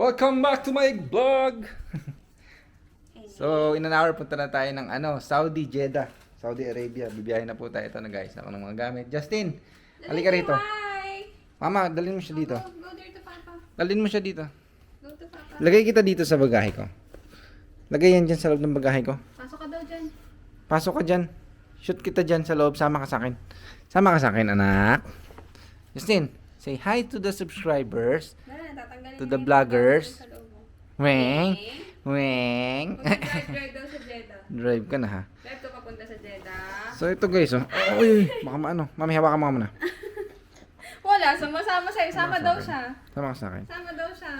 Welcome back to my vlog! So, in an hour punta na tayo ng Saudi, Jeddah, Saudi Arabia. Bibiyahin na po tayo. Ito na guys, ako ng mga gamit. Justin, halika rito. Hi! Mama, dalhin mo siya dito. Go there to Papa. Dalhin mo siya dito. Go to Papa. Lagay kita dito sa bagahe ko. Lagay yan dyan sa loob ng bagahe ko. Pasok ka daw dyan. Pasok ka dyan. Shoot kita dyan sa loob. Sama ka sa akin. Sama ka sa akin, anak. Justin, say hi to the subscribers. Tatanggalin To niya the yung vloggers. sa loob mo. Weng. Weng. Mag-drive daw sa Jeddah. Drive ka na ha. Drive ka papunta sa Jeddah. So ito guys, oh. Uy, baka maano. Mami, hawakan mo muna. Wala, sumasama sa'yo. Sama daw siya. Sama ka sa akin. Sama daw siya.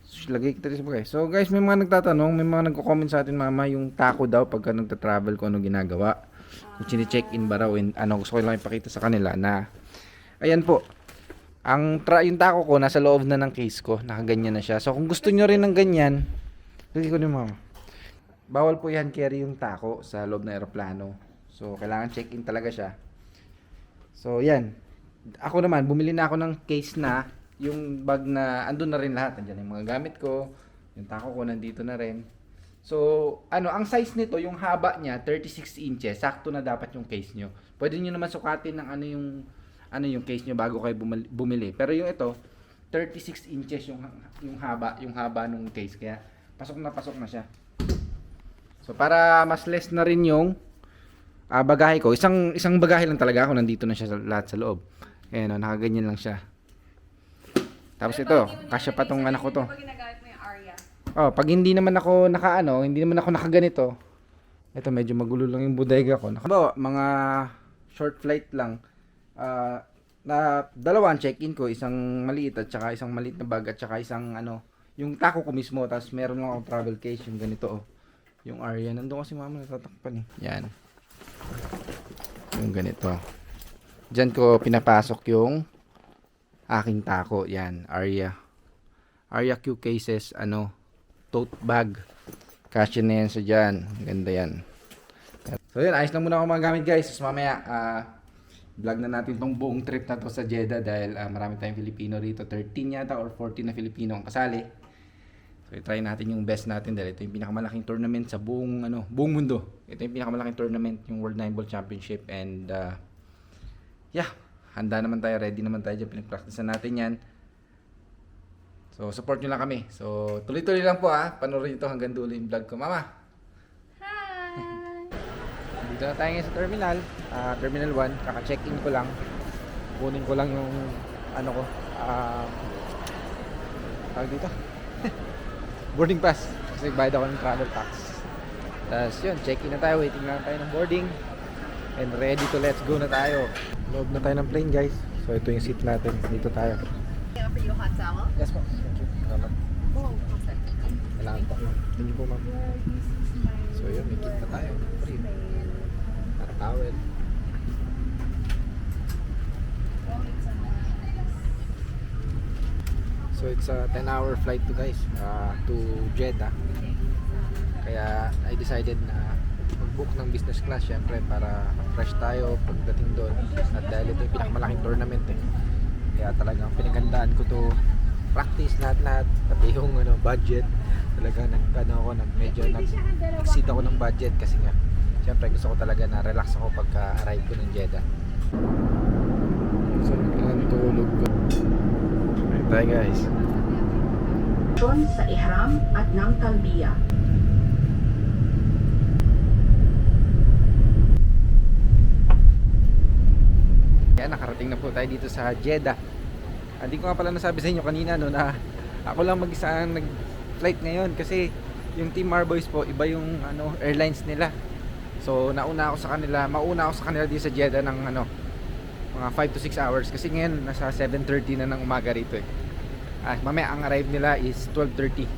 Sige, lagay kita rin sa bagay. So guys, may mga nagtatanong, may mga nagko-comment sa atin, mama, yung taco daw pagka nagta-travel ko, ano ginagawa. Kung chine-check-in ba raw, gusto ko lang ipakita sa kanila na, ayan po, yung taco ko, nasa loob na ng case ko, nakaganyan na siya. So kung gusto nyo rin ng ganyan, lagay ko ni mama. Bawal po yan carry yung taco sa loob ng aeroplano. So kailangan check-in talaga siya. So yan. Ako naman, bumili na ako ng case na yung bag na andun na rin lahat. Nandiyan yung mga gamit ko, yung taco ko nandito na rin. So, ang size nito, yung haba niya, 36 inches. Sakto na dapat yung case nyo. Pwede nyo naman sukatin ng yung case nyo bago kayo bumili. Pero yung ito, 36 inches yung haba nung case. Kaya, pasok na siya. So, para mas less na rin yung bagahe ko. Isang bagahe lang talaga ako. Nandito na siya lahat sa loob. Ayan, nakaganyan lang siya. Tapos ito, kasya pa tong anak ko to. Pag ginagamit mo yung Aria. Pag hindi naman ako hindi naman ako nakaganito. Ito, medyo magulo lang yung bodega ko. Halimbawa, mga short flight lang. Na dalawang check-in ko, isang maliit at saka isang maliit na bag at saka isang yung taco ko mismo. Tapos meron lang akong travel case, yung ganito Yung Aria. Nandun kasi mama natatakpan Yan. Yung ganito. Diyan ko pinapasok yung aking taco. Yan, Aria Q cases, tote bag. Kasya na yan sa dyan. Ganda yan. So yun, ayos lang muna ako mga gamit guys. So, mamaya, vlog na natin tong buong trip na to sa Jeddah dahil marami tayong Filipino rito. 13 yata or 14 na Filipino ang kasali. So i-try natin yung best natin dahil ito yung pinakamalaking tournament sa buong mundo. Ito yung pinakamalaking tournament, yung World 9 Ball Championship, and handa naman tayo, ready naman tayo dyan, pinag-practicean natin yan. So support nyo lang kami. So tuloy-tuloy lang po panoorin ito hanggang dulo yung vlog ko. Mama! Hi! Dito na tayo ngayon sa terminal, Terminal 1, kaka-check-in ko lang. Kunin ko lang yung tawag dito boarding pass kasi bayad ako ng travel tax. Tapos yun, check-in na tayo, waiting lang tayo ng boarding and ready to let's go na tayo. Loob na tayo ng plane guys. So ito yung seat natin, dito tayo. Can I offer you a hot towel? Yes po, thank you. Salamat. Oh, okay. Kailangan po. Thank you po ma'am. So yun, may kit na tayo. Free. Towel. So it's a 10-hour flight to Jeddah. Kaya I decided na mag-book ng business class syempre para fresh tayo pagdating doon. At dahil ito yung pinakamalaking tournament kaya talagang pinagandaan ko to practice lahat pati yung budget. Talaga medyo nag-exceed ako ng budget kasi nga syempre gusto ko talaga na relax ako pagka arrive ko ng Jeddah. So ang tulog ko. Right tayo guys. Sa ihram at ng talbiya. Kaya nakarating na po tayo dito sa Jeddah. Hindi ko nga pala nasabi sa inyo kanina na ako lang mag-isa ang nag-flight ngayon kasi yung Team Marboys po iba yung airlines nila. So mauna ako sa kanila dito sa Jeddah ng mga 5 to 6 hours kasi ngayon nasa 7:30 na ng umaga rito mamaya ang arrive nila is 12:30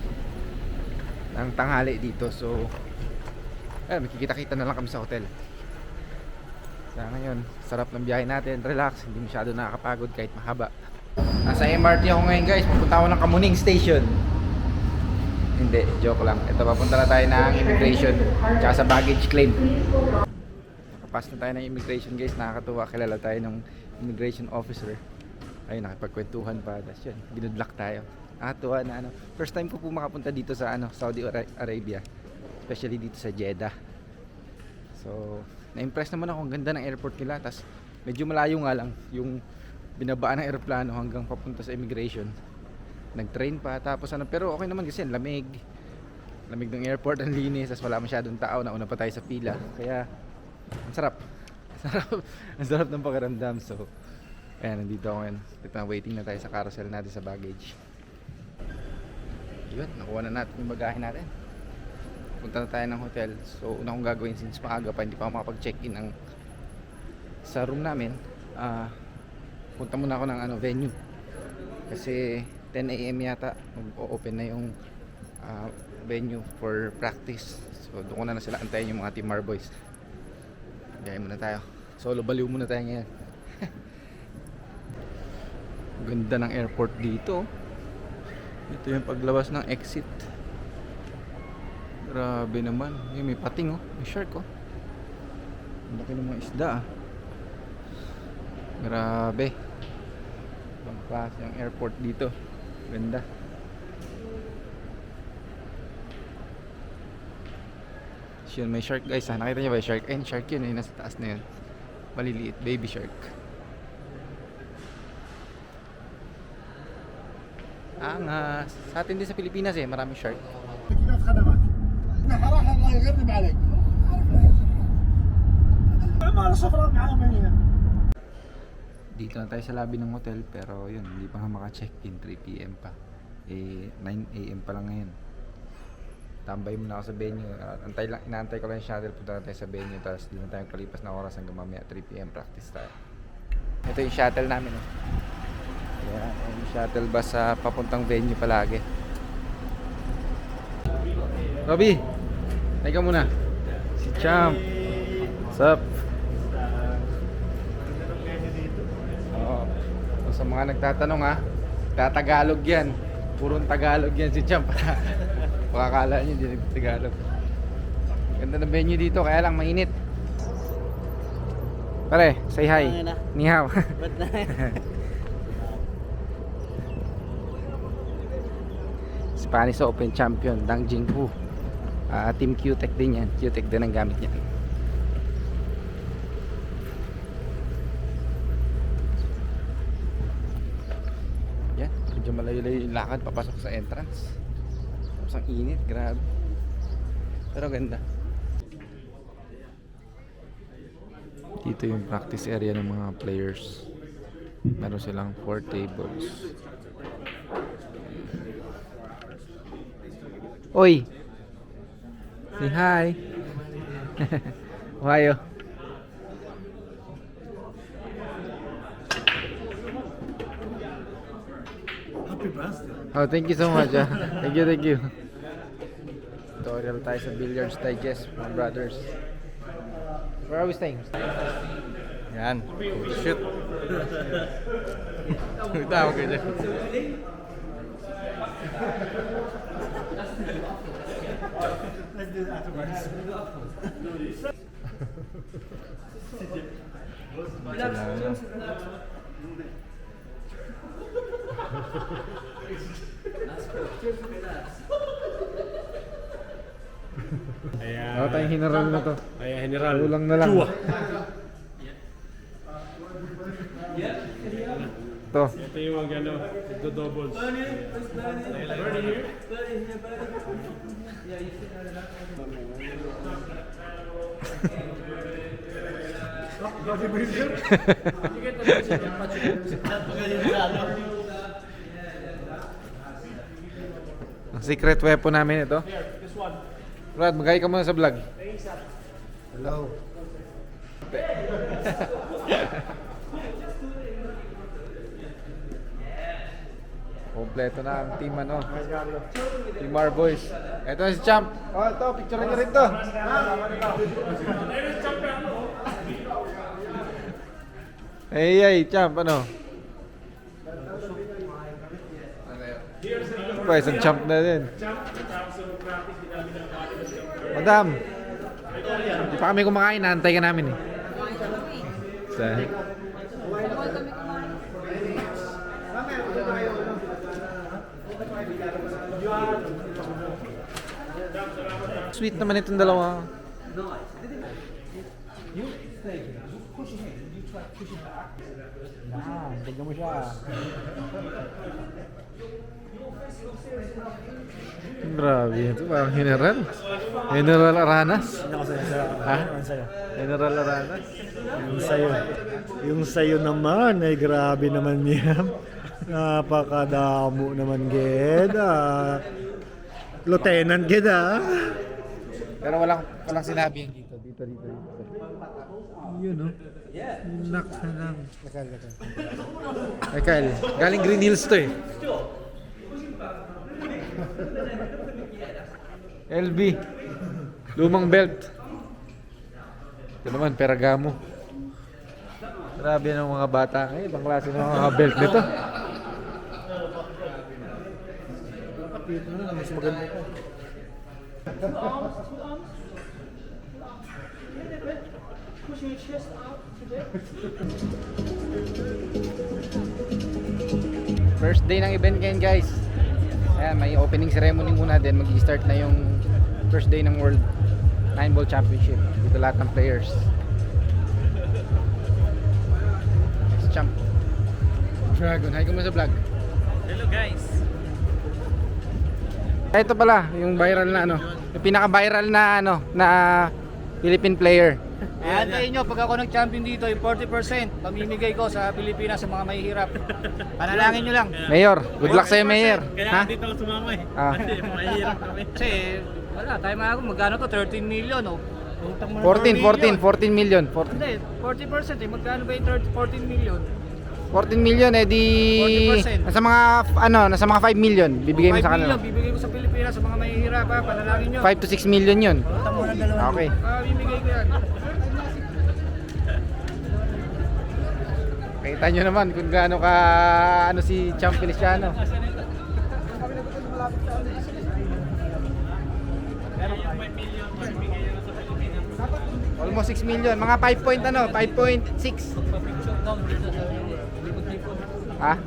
ng tanghali dito. So makikita-kita na lang kami sa hotel. Kaya ngayon, sarap ng biyahe natin, relax, hindi masyado nakakapagod kahit mahaba. Nasa MRT ako ngayon guys, pupunta ako ng Kamuning Station. Hindi, joke lang. Ito, papunta na tayo ng immigration tsaka sa baggage claim. Nakapass na tayo ng immigration guys, nakakatuwa, kilala tayo ng immigration officer. Ayun, nakipagkwentuhan pa. Tapos yun, binudlak tayo. Nakatuwa na ano. First time ko po makapunta dito sa Saudi Arabia. Especially dito sa Jeddah. So, na-impress naman ako. Ang ganda ng airport nila. Tas medyo malayo nga lang yung binabaan ng eroplano hanggang papunta sa immigration. Nag-train pa. Tapos pero okay naman kasi lamig. Lamig ng airport, ang linis. Tas wala masyadong tao. Nauna pa tayo sa pila. Kaya, ang sarap. Ang sarap ng pakiramdam. So, ayan, nandito ako ngayon. Waiting na tayo sa carousel natin sa baggage. Yun, nakuha na natin yung bagahe natin. Punta na tayo ng hotel. So, una kong gagawin since maaga pa, hindi pa ako makapag-check-in sa room namin. Punta muna ako ng venue. Kasi 10 AM yata mag-open na yung venue for practice. So, doon ko na sila antayin yung mga Team Marboys. Gaya muna tayo. Solo baliw muna tayo ngayon. Ganda ng airport dito. Ito yung paglabas ng exit. Grabe naman. May pating may shark Ang laki ng mga isda Grabe. Ang klase yung airport dito. Ganda. Yun, may shark guys nakita niyo ba yung shark? Ayun, shark yun nasa taas na yun. Maliliit, baby shark. Angas. Sa atin din sa Pilipinas maraming shark. تكلفة خدمات راح الله يغرب عليك عمارة صفراء معاهم هنا. Dito na tayo sa lobby ng hotel pero yun, hindi pa nga maka-check-in. 3 PM pa. 9 AM pa lang ngayon. Tambay muna ako sa venue. Inaantay ko lang yung shuttle. Punta na tayo sa venue. Tapos di na tayong kalipas na oras hanggang mamaya 3 PM practice tayo. Ito yung shuttle namin Ayan, yung shuttle bus sa papuntang venue palagi. Robby, teka muna. Si Champ. What's up? Oo. Sa mga nagtatanong tatagalog yan. Purong Tagalog yan si Champ. Pakakala nyo, hindi nagtagalog. Ganda ng venue dito, kaya lang mainit. Pare, say hi. Ni hao. Spanish Open Champion Dang Jinghu. Team QTech din yan. QTech din ang gamit niya. Yan, medyo malayo-layo yung lakad papasok sa entrance. Tapos ang init, grabe. Pero ganda. Dito yung practice area ng mga players. Meron silang 4 tables. Oi! Say hi! Ohayo! Happy birthday. Oh, thank you so much. Thank you. Tutorial tayo sa Billiards Digest, mga brothers. Where are we staying? Yan. Shoot. Tama ka dyan. Let's do that afterwards. Ako tayong general na to. Ayan, General. Kulang na lang. Chua. Ito. Ito yung ito doubles. Birdie here. Ang secret weapon namin ito. Brad, magay ka muna sa vlog. Hello. Kompleto na ang team Team Marboys. Ito na si Champ. Oh, ito, picture niyo rin to. Ay, Champ, ano? Pa, isang Champ na din. Madam, di pa kami kumakain, naantay ka namin Sa... Sweet naman itong dalawa. Tignan mo siya. Grabe. Ito parang General. General Aranas. Ha? Sa'yo. General Aranas. Yung sayo naman, ay grabe naman yan. Napakadamo naman, Ged. Lieutenant Ged, Pero walang sinabi yan dito. Dito. Yun, no? Nak na lang. Ay, Kyle. Galing Green Hills to eh. LB. Lumang belt. Ito naman, Ferragamo. Grabe ng mga bata. Ay, ibang klase ng mga belt nito. Dito na, mas maganda pa. First day ng event ngayon, guys. Ayan, may opening ceremony muna din. Mag-start na yung first day ng World 9-Ball Championship. Dito lahat ng players. Next champ. Dragon, hi ka mo sa vlog. Hello guys. Ito pala, yung viral na ano. Yung pinaka-viral na ano, na Philippine player. Antayin nyo, pag ako nag-champion dito, yung 40% pamimigay ko sa Pilipinas sa mga mahihirap. Panalangin nyo lang. Mayor, good luck sa'yo, Mayor. Kaya Ha? dito ako sumama eh. Ah. Kasi mahirap kami. Kasi, wala, tayo mga magkano to? 13 million, oh. 14 million. 14. Hindi, 40% eh. Magkano ba yung 14 million? 14 million eh di 40%. nasa mga 5 million bibigay mo 5 sa kanila. million, bibigay ko sa Pilipinas sa mga mahihirap, ha? Panalangin nyo. 5 to 6 million 'yun. Okay. Bibigay ko yan. Kita nyo naman kung gaano ka ano si Champ Feliciano. Almost 6 million, mga 5 point ano, 5.6. Ha?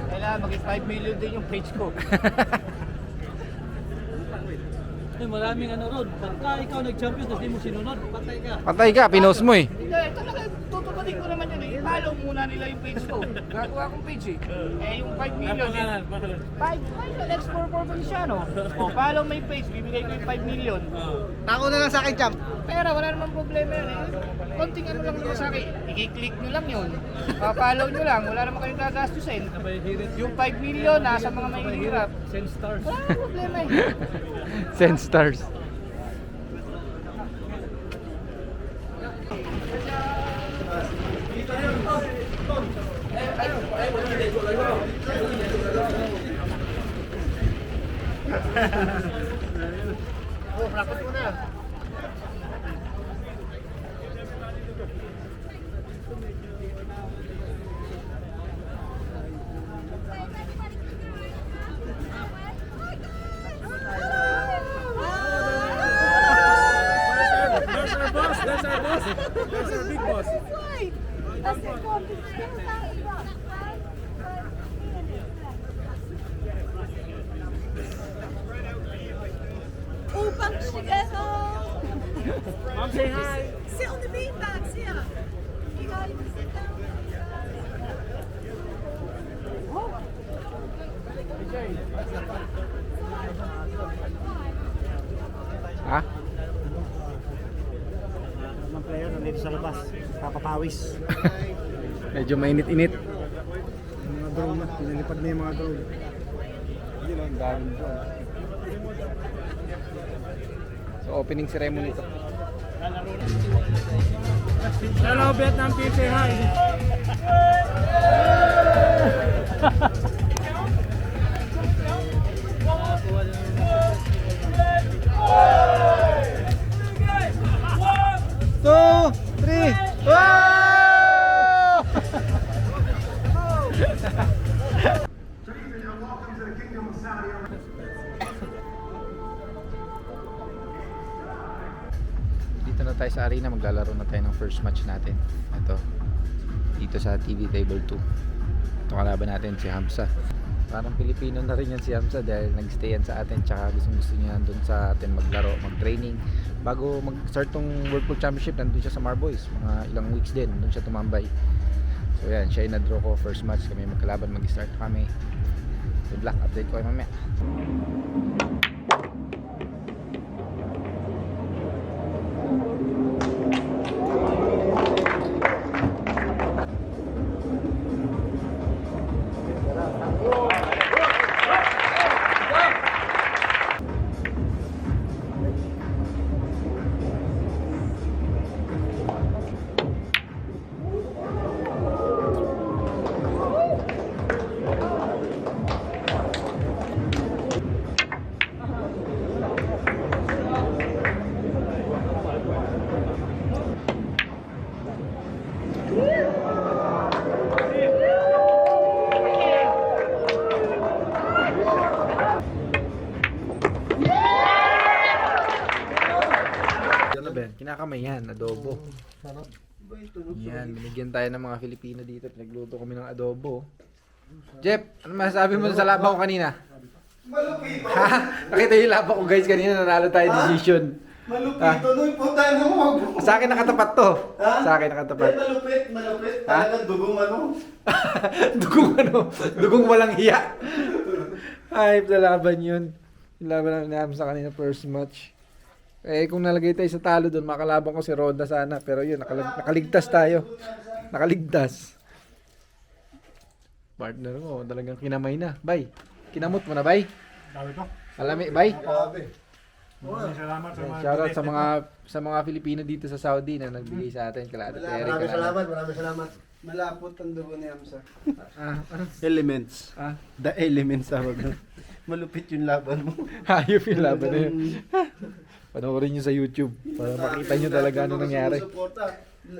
Kailangan maging 5 million din yung page ko. Maraming ano ron. Pagka ikaw nag-champion, tapos di mo sinunod, patay ka. Patay ka, pinost mo eh. Hindi, talaga, tutupatin ko naman yun eh. I-follow muna nila yung page ko. Gagawa akong page eh. Eh, yung 5 million eh. 5 X4 Feliciano. O, follow my page, bibigay ko yung 5 million. Tako na lang sa akin, champ. Pera, wala namang problema yun eh. Konting ano lang naman sa akin. I-click nyo lang yun. Pa-follow nyo lang, wala naman kayong gagastusin. Yung 5 million, nasa mga mahihirap. Send stars. Wala namang problema eh. Send stars. That's our boss. That's our big boss. Upang Shigeno! Mom, say hi. Sit on the beanbags here. You guys sit down. Ha? Mga player nandito sa labas. Papapawis. Medyo mainit-init. Mga drone na. Pinalipad na yung mga drone. Hindi lang dami. So opening ceremony ito. Hello Vietnam team, say hi. Two, three, wow! Dito na tayo sa arena, maglalaro na tayo ng first match natin. Ito, dito sa TV Table 2. Ito kalaban natin si Hamza. Parang Pilipino na rin yan si Hamza dahil nag-stay yan sa atin, tsaka gusto niya doon sa atin maglaro, mag-training. Bago mag-start tong World Pool Championship, nandun siya sa Marboys, mga ilang weeks din, doon siya tumambay. So yan, siya yung na-draw ko, first match kami magkalaban, mag-start kami. Good luck, update ko kayo mamaya. Ano ba yan? Kinakamay yan, adobo. Yan, binigyan tayo ng mga Filipino dito. Pinagluto kami ng adobo. Jeff, ano masasabi mo sa laban ko kanina? Malupito. Ha? Nakita yung laban ko guys kanina, nanalo tayo decision. Malupito. Noy po tayo na mga Sa akin nakatapat to. Ha? Sa akin nakatapat. Malupit. Ha? Talagang dugong ano. Dugong ano? Dugong walang hiya. Ay, sa laban yun. Yung laban namin namin sa kanina first match. Eh, kung nalagay tayo sa talo doon, makalaban ko si Roda sana. Pero yun, nakaligtas tayo. Nakaligtas. Partner mo, talagang kinamay na. Bay, kinamot mo na, Bay? Dami to. Alami, Bay? Grabe. Maraming salamat sa mga Shoutout sa mga Filipino dito sa Saudi na nagbigay sa atin. Kalada Terry, Maraming salamat. Malapot ang dugo ni Hamza. ano? Elements. Ah, The elements tawag na. Malupit yung laban mo. hayop yung laban na yun. Panoorin nyo sa YouTube para makita nyo talaga ano nangyari. Sumusuporta.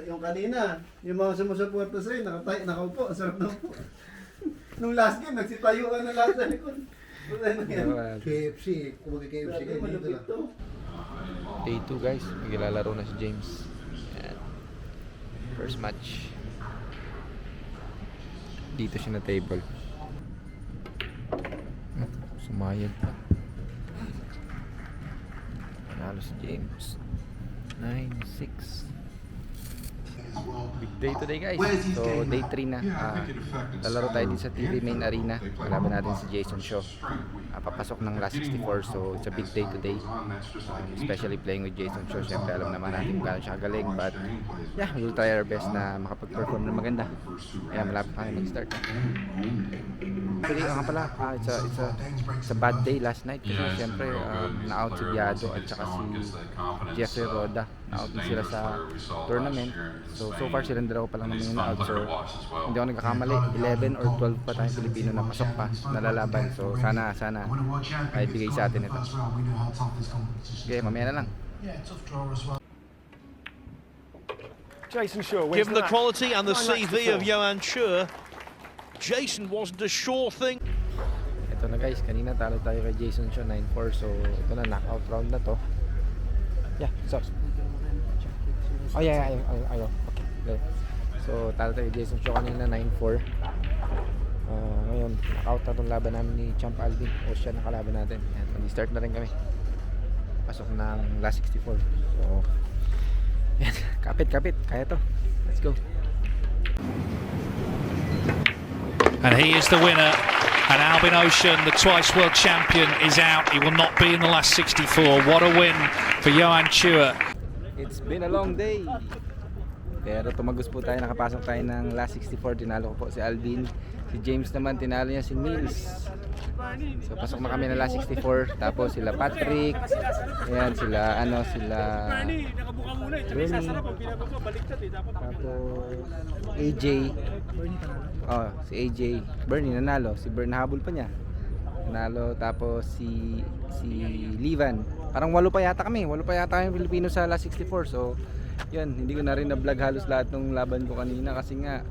Yung kanina, yung mga sumusuporta sa'yo, nakaupo, ang sarap na upo. Nung last game, nagsitayuan na lahat sa likod. Wala na yan. KFC, kung KFC kayo dito Malupit lang. to. Day 2 guys, maglalaro na si James. Ayan. First match. Dito siya na table. Sumayad pa. Nanalo si James. 9-6. Big day today guys. So day 3 na. Lalaro tayo din sa TV Main Arena. Kalaban natin si Jason Shaw. Papasok ng last 64. So it's a big day today. Especially playing with Jason Shaw. Siyempre alam naman natin kung gaano siya kagaling. But yeah, we'll try our best na makapag-perform na maganda. Kaya malapit pa kami mag-start. Actually, nga pala, it's a bad day last night. Kasi siyempre na-out si Biado at saka si Jeffrey Roda. Na-out na sila sa tournament. So far silang dalawa pa lang naman yung na-out. So hindi ako nagkakamali, 11 or 12 pa tayong Pilipino na pasok pa, nalalaban. So sana ay bigay sa atin ito. Okay, mamaya na lang. Jason Shaw. Given the quality and the CV of Johan Chur, Jason wasn't a sure thing. Ito na guys, kanina talo tayo kay Jason Shaw 9-4. So ito na, knockout round na to. Yeah, so oh yeah, ayaw. Okay. So talo tayo kay Jason Shaw kanina 9-4. Ngayon, knockout na itong laban namin ni Champ Alvin. O siya nakalaban natin. Yan, mag-start na rin kami. Pasok ng last 64. So yan, kapit. Kaya to. Let's go. And he is the winner. And Albin Ocean, the twice world champion, is out. He will not be in the last 64. What a win for Johan Chua. It's been a long day. Pero tumagos po tayo, nakapasok tayo ng last 64. Tinalo ko po si Alvin. Si James naman, tinalo niya si Mills. So pasok na kami ng last 64. Tapos sila Patrick. Ayan, sila Bernie. Tapos AJ. Oh, si AJ. Bernie nanalo. Si Bernie nahabol pa niya. Nanalo. Tapos si Livan. Parang 8 pa yata kami. 8 pa yata yung Pilipino sa last 64. So yun, hindi ko na rin na-vlog halos lahat ng laban ko kanina kasi nga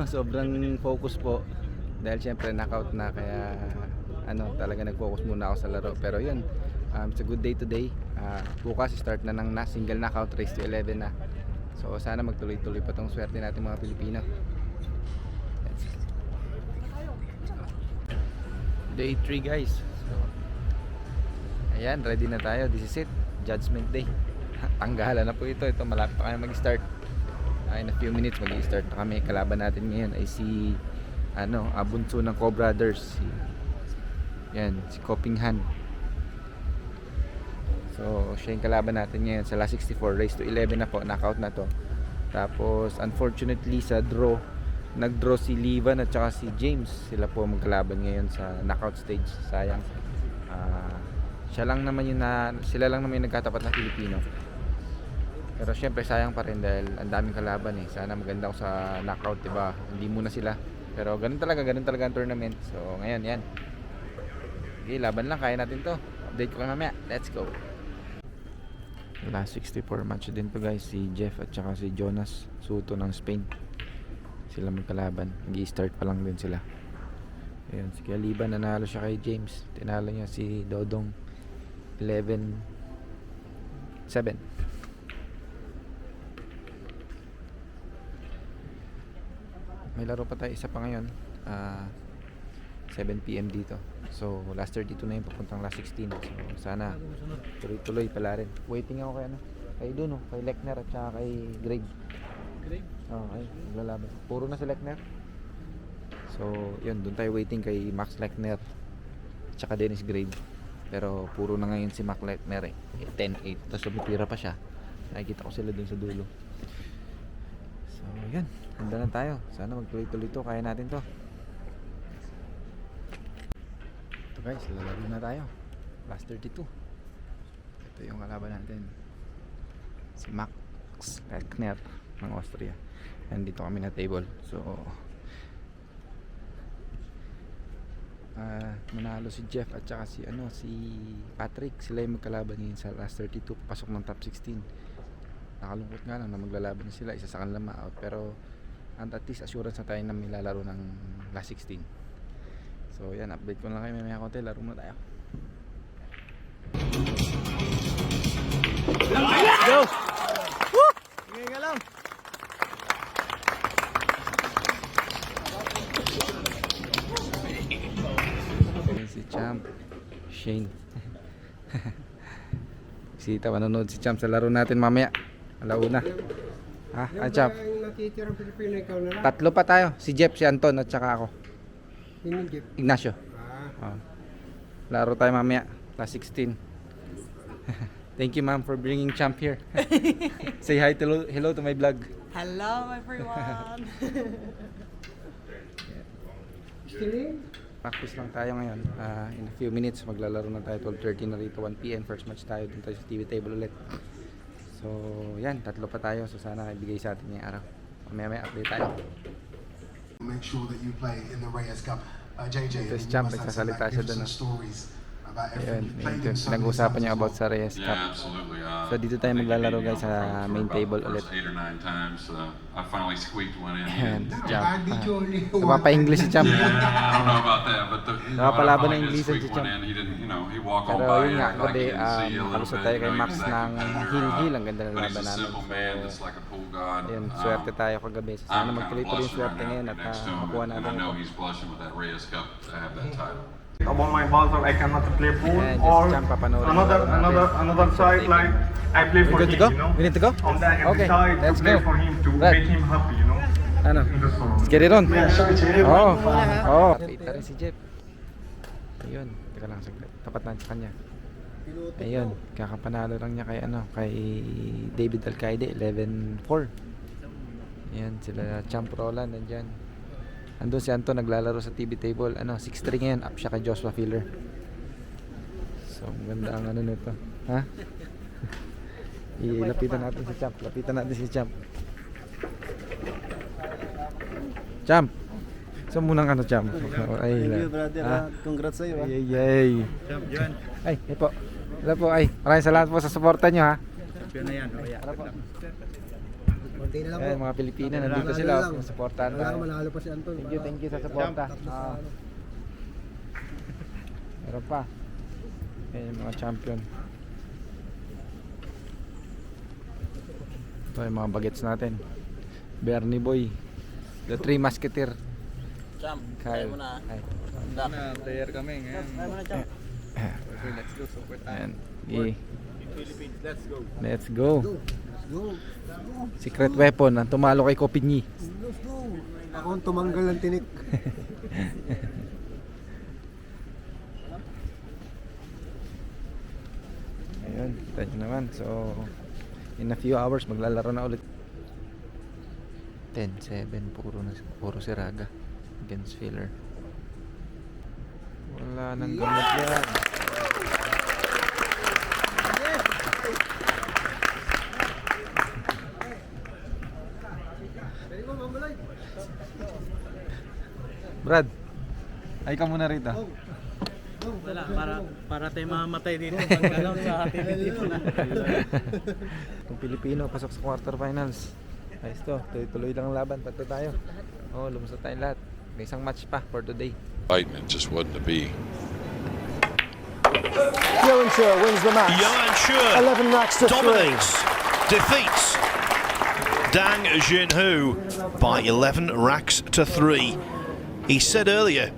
sobrang focus po dahil syempre knockout na, kaya talaga nag-focus muna ako sa laro. Pero yun, it's a good day today. Bukas start na ng single knockout race to 11 na. So sana magtuloy-tuloy pa tong swerte natin mga Pilipino. Day 3 guys. So, ayan, ready na tayo. This is it. Judgment Day. Tanggalan na po ito. Ito, malapit pa kayo mag-start. In a few minutes mag-start na kami. Kalaban natin ngayon ay si Abunso ng Co-Brothers. Yan, si Copingham. So, siya yung kalaban natin ngayon sa last 64. Race to 11 na po. Knockout na to. Tapos, unfortunately sa draw, nag-draw si Livan at saka si James. Sila po magkalaban ngayon sa knockout stage. Sayang. Sila lang naman yung nagkatapat na Pilipino. Pero syempre sayang pa rin dahil ang daming kalaban eh. Sana maganda ako sa knockout, diba? Hindi muna sila. Pero ganun talaga ang tournament. So ngayon, yan. Okay, laban lang, kaya natin to. Update ko mamaya. Let's go. Last 64 match din to guys. Si Jeff at saka si Jonas Soto ng Spain. Sila magkalaban. Nag-i-start pa lang din sila. Ayun, si Kaliban nanalo siya kay James. Tinalo niya si Dodong 11-7. May laro pa tayo isa pa ngayon. 7 PM dito. So last 32 na yung papuntang last 16. So sana tuloy-tuloy pala rin. Waiting ako kay Duno, kay Lechner at saka kay Greg. Okay, maglalaban. Puro na si Lechner. So yun, doon tayo waiting kay Max Lechner at saka Dennis Grade. Pero puro na ngayon si Max Lechner eh. 10-8. Tapos sumipira pa siya. Nakikita ko sila doon sa dulo. So yan, handa na tayo. Sana magtuloy-tuloy to. Kaya natin to. Ito guys, lalaro na tayo. Last 32. Ito yung kalaban natin. Si Max Lechner ng Austria. Nandito kami na table. So manalo si Jeff at saka si Patrick. Sila yung magkalaban ngayon sa last 32. Pasok ng top 16. Nakalungkot nga lang na maglalaban na sila. Isa sa kanila ma-out. Pero at least assurance na tayo na may lalaro ng last 16. So yan, update ko lang kayo may konti. Laro na tayo. Let's go! Woo! Ingay ka lang! Si Champ Shane. Sita, manonood si Champ sa laro natin mamaya. Alauna. Ha? Champ? Natitirang Pilipino, ikaw na lang. Tatlo pa tayo. Si Jeff, si Anton at saka ako. Sino Jeff? Ignacio. Laro tayo mamaya. Last 16. Thank you ma'am for bringing Champ here. Say hi to hello to my vlog. Hello everyone! Still Practice lang tayo ngayon. In a few minutes maglalaro na tayo. 12:30 na rito. 1 PM first match tayo. Dun tayo sa TV table ulit. So yan, tatlo pa tayo. So sana ibigay sa atin ngayong araw. Mamaya update tayo. Make sure that you play in the Reyes Cup. JJ, Ito si you Champ, must have nagsasalita some siya magnificent doon. stories about Ayun, everything. You played ito, in so many pinag-uusapan niya times about as sa Reyes Cup. Yeah, absolutely. So dito tayo maglalaro guys sa main table ulit. 8 or 9 times. I finally squeaked one in. Ayan, si Champ. I did you only Napapa-English si Champ. Yeah, I don't know about that, but Napapalaban ng I finally did English si squeak Champ. one in. He didn't, he walked on Pero by yun nga, like gabi, he didn't see a little kalusot bit. tayo kay You know, Max he's ng exactly heel-heel. Ang ganda ng but he's laban a namin. simple man, just like a pool god. Ayun, swerte tayo kagabi. So, sana I'm kind of magtuloy-tuloy yung blushing swerte right ngayon now at next to him, makuha and natin I know ito. he's blushing with that Reyes Cup to have that title. About my balls, I cannot play pool Ayan, or just Champ papanoorin another natin. side like I play We for good to him, go? you know. We need to go? On the Okay, side let's to play go. for him to Right. make him happy, you know. Ano? In the song. Let's get it on. Yeah, sorry, Jerry. Oh. Kita rin si Jeff. Ayun, teka lang saglit. Tapat na sa kanya. Ayun, kakapanalo lang niya kay David Alcaide 11-4. Ayun, sila Champ Roland nandyan. Andun si Anton naglalaro sa TV table. 6-3 ngayon, up siya kay Joshua Filler. So, maganda ang nito. Ha? Lapitan natin si Champ. Champ. So munang Champ. Ay, Thank you, brother. Congrats sa'yo. Ay. Ay, po. Hello po, ay. Maraming salamat po sa suporta nyo, ha. Champion na yan. Ano po? Konti na lang po. Ayan, mga Pilipino, nandito Manalo sila. lang. Suportahan Wala tayo. manalo pa si Anton. Thank you sa suporta. Meron pa. Ayan yung mga champion. Ito yung mga bagets natin. Bernie Boy. The Three Musketeer. Champ, Kyle. tayo mo na. Ay. player kami ngayon. Ayan. Okay. Let's go. Secret weapon ang tumalo kay Kopinyi. Ako ang tumanggal ng tinik. Ayun, kita nyo naman. So, in a few hours, maglalaro na ulit. 10-7, puro si Raga against Filler. Wala nang gamot yan. Brad, ay ka muna rito. Wala, para tayo mamamatay dito pag galaw sa activity po na. Kung Pilipino, pasok sa quarterfinals. Ayos to, tuloy-tuloy lang ang laban. Pagto tayo. Oh, lumusot tayong lahat. May isang match pa for today. Fighting it just wasn't to be. Johan Chur wins the match. Johan Chur 11 racks to 3. dominates, defeats Dang Junhu by 11 racks to 3. He said earlier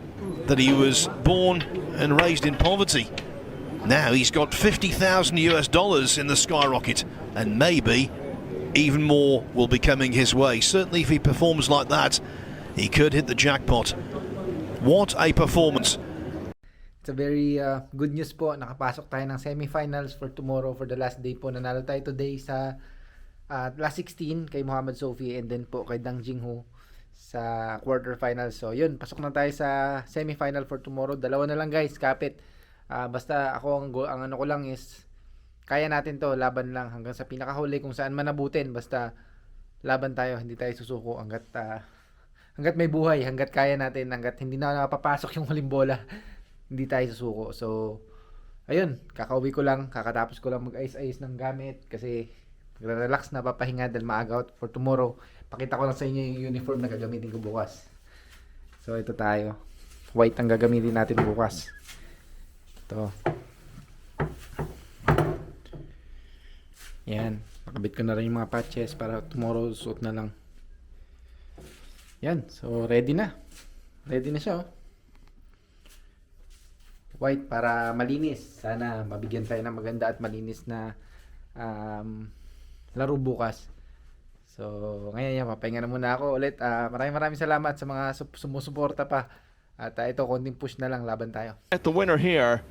that he was born and raised in poverty. Now he's got $50,000 in the skyrocket, and maybe even more will be coming his way. Certainly if he performs like that, he could hit the jackpot. What a performance. It's a very good news po. Nakapasok tayo ng semifinals for tomorrow, for the last day po. Nanalo tayo today sa last 16 kay Muhammad Sofi, and then po kay Dang Jingho sa quarterfinals. So yun, pasok na tayo sa semifinal for tomorrow. Dalawa na lang guys, kapit. Basta ako ang ano ko lang is kaya natin to, laban lang hanggang sa pinakahuli kung saan man nabutin. Basta laban tayo, hindi tayo susuko hanggat may buhay, hanggat kaya natin, hanggat hindi na napapasok yung huling bola. Hindi tayo susuko. So ayun, kakauwi ko lang, kakatapos ko lang mag-ayos-ayos ng gamit kasi relax na, papahinga dahil maaga out for tomorrow. Pakita ko lang sa inyo yung uniform na gagamitin ko bukas. So ito tayo, white ang gagamitin natin bukas. Ito. Yan, nakabit ko na rin yung mga patches para tomorrow suot na lang. Yan, so ready na siya, oh. White para malinis. Sana mabigyan tayo ng maganda at malinis na laro bukas. So ngayon yan, papahinga na muna ako ulit. Maraming salamat sa mga sumusuporta pa. At ito, konting push na lang, laban tayo. At the winner here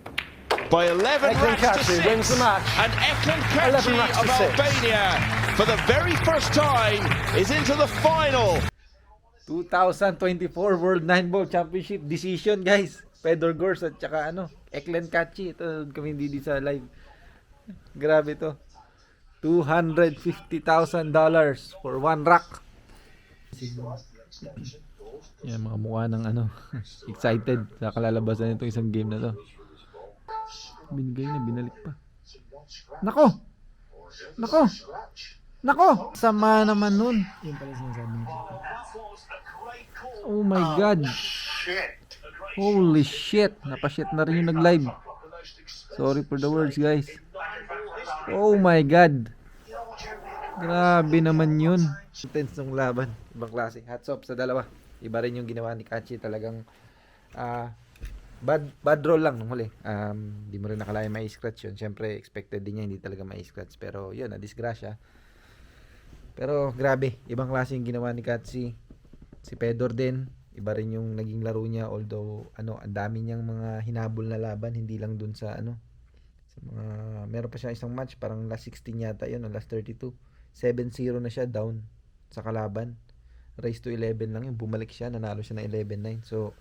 by 11 racks to 6. Wins the match. And Eklen Kaci of Albania for the very first time is into the final. 2024 World 9-Ball Championship decision guys. Fedor Gors at saka Eklen Kaci. Ito kami hindi sa live. Grabe to. $250,000 for one rack. Yan, mga mukha ng excited sa kalalabasan nitong isang game na to. Binigay na, binalik pa. Nako! Sama naman nun. Yun pala sinasabi niya. Oh my God. Holy shit. Napashit na rin yung nag-live. Sorry for the words guys. Oh my God. Grabe naman yun. Intense ng laban. Ibang klase. Hats off sa dalawa. Iba rin yung ginawa ni Kaci. Talagang bad roll lang nung huli. Di mo rin nakalaya may scratch yun. Siyempre expected din niya hindi talaga may scratch. Pero yun, na-disgrasya. Pero grabe. Ibang klase yung ginawa ni Kaci. Si Fedor din. Iba rin yung naging laro niya. Although ang dami niyang mga hinabol na laban. Hindi lang dun sa meron pa siya isang match. Parang last 16 yata yun. Last 32. 7-0 na siya down sa kalaban. Race to 11 lang yun. Bumalik siya, nanalo siya ng 11-9. So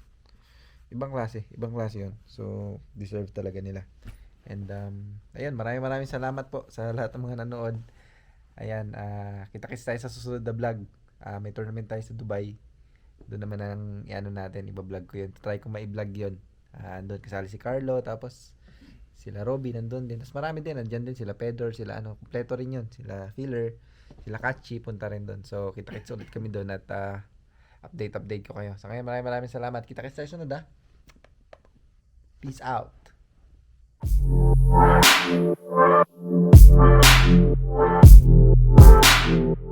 ibang klase yun. So deserve talaga nila. And ayun, maraming salamat po sa lahat ng mga nanood. Ayan, kita-kits tayo sa susunod na vlog. May tournament tayo sa Dubai. Doon naman ang natin, iba-vlog ko yun. Try ko ma-i-vlog yun. Doon kasali si Carlo, tapos sila Robby nandun din. Tapos marami din, nandyan din sila Fedor, sila kompleto rin yun. Sila Filler, sila Kaci, punta rin doon. So kita-kits ulit kami doon at update ko kayo. So kaya maraming salamat. Kita-kits tayo sunod ha. Peace out.